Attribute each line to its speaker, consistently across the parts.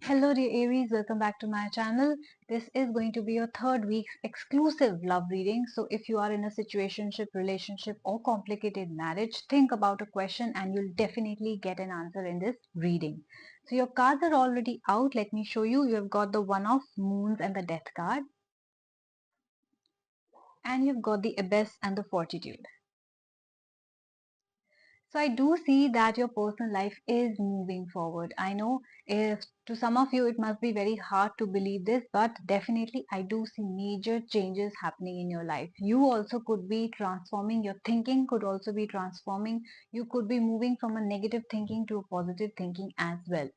Speaker 1: Hello dear Aries, welcome back to my channel. This is going to be your third week's exclusive love reading. So if you are in a situationship, relationship or complicated marriage, think about a question and you'll definitely get an answer in this reading. So your cards are already out. Let me show you. You have got the one of moons and the death card. And you've got the abyss and the fortitude. So I do see that your personal life is moving forward. I know if to some of you it must be very hard to believe this, but definitely I do see major changes happening in your life. You also could be transforming, your thinking could also be transforming. You could be moving from a negative thinking to a positive thinking as well.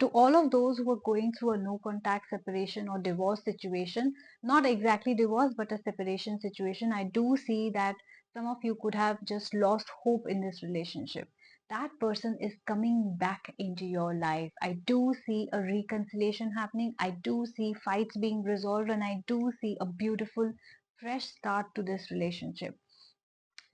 Speaker 1: To all of those who are going through a no contact separation or divorce situation, not exactly divorce but a separation situation, I do see that some of you could have just lost hope in this relationship. That person is coming back into your life. I do see a reconciliation happening. I do see fights being resolved, and I do see a beautiful fresh start to this relationship.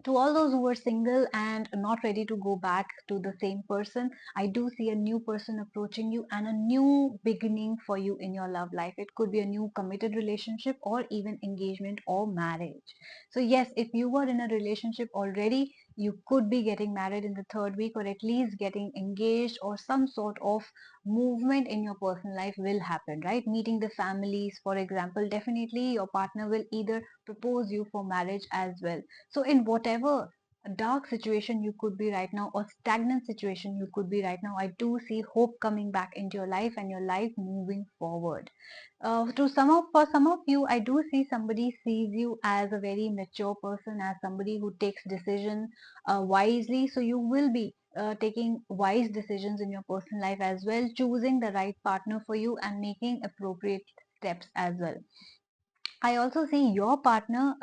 Speaker 1: To all those who are single and not ready to go back to the same person, I do see a new person approaching you and a new beginning for you in your love life. It could be a new committed relationship or even engagement or marriage. So yes, if you were in a relationship already, you could be getting married in the third week, or at least getting engaged, or some sort of movement in your personal life will happen, right? Meeting the families, for example, definitely your partner will either propose you for marriage as well. So in whatever dark situation you could be right now, or stagnant situation you could be right now, I do see hope coming back into your life and your life moving forward. For some of you, I do see somebody sees you as a very mature person, as somebody who takes decision wisely. So you will be taking wise decisions in your personal life as well, choosing the right partner for you and making appropriate steps as well. I also see your partner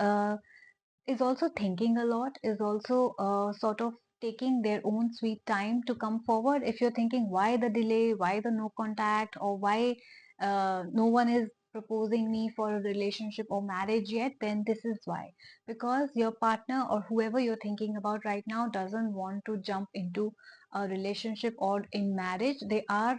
Speaker 1: is also thinking a lot, is also sort of taking their own sweet time to come forward. If you're thinking why the delay, why the no contact, or why no one is proposing me for a relationship or marriage yet, then this is why. Because your partner or whoever you're thinking about right now doesn't want to jump into a relationship or in marriage. They are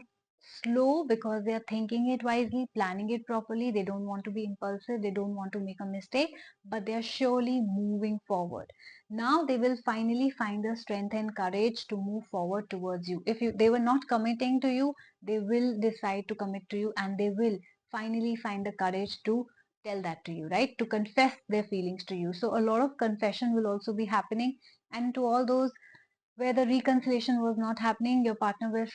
Speaker 1: slow because they are thinking it wisely, planning it properly. They don't want to be impulsive, they don't want to make a mistake, but they are surely moving forward. Now they will finally find the strength and courage to move forward towards you. If they were not committing to you, they will decide to commit to you, and they will finally find the courage to tell that to you, right? To confess their feelings to you. So a lot of confession will also be happening. And to all those where the reconciliation was not happening, your partner will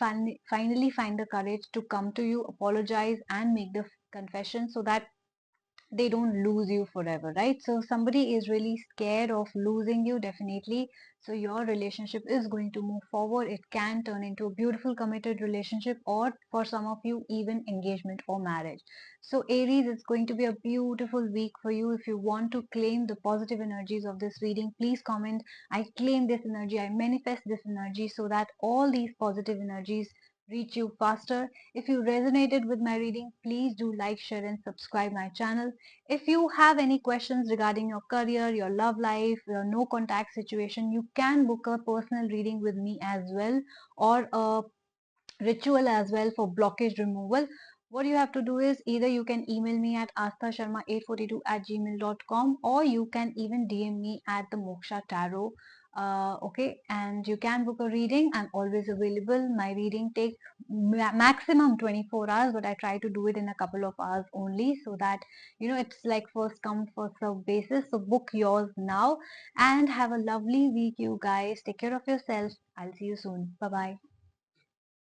Speaker 1: finally find the courage to come to you, apologize, and make the confession so that they don't lose you forever, right? So somebody is really scared of losing you, definitely. So your relationship is going to move forward. It can turn into a beautiful committed relationship, or for some of you, even engagement or marriage. So Aries, it's going to be a beautiful week for you. If you want to claim the positive energies of this reading, please comment, I claim this energy, I manifest this energy, so that all these positive energies reach you faster. If you resonated with my reading, please do like, share and subscribe my channel. If you have any questions regarding your career, your love life, your no contact situation, you can book a personal reading with me as well, or a ritual as well for blockage removal. What you have to do is either you can email me at asthasharma842@gmail.com, or you can even DM me at the Moksha Tarot. Okay, and you can book a reading. I'm always available. My reading takes maximum 24 hours, but I try to do it in a couple of hours only, so that it's like first come first serve basis. So book yours now and have a lovely week, you guys. Take care of yourself. I'll see you soon. Bye bye.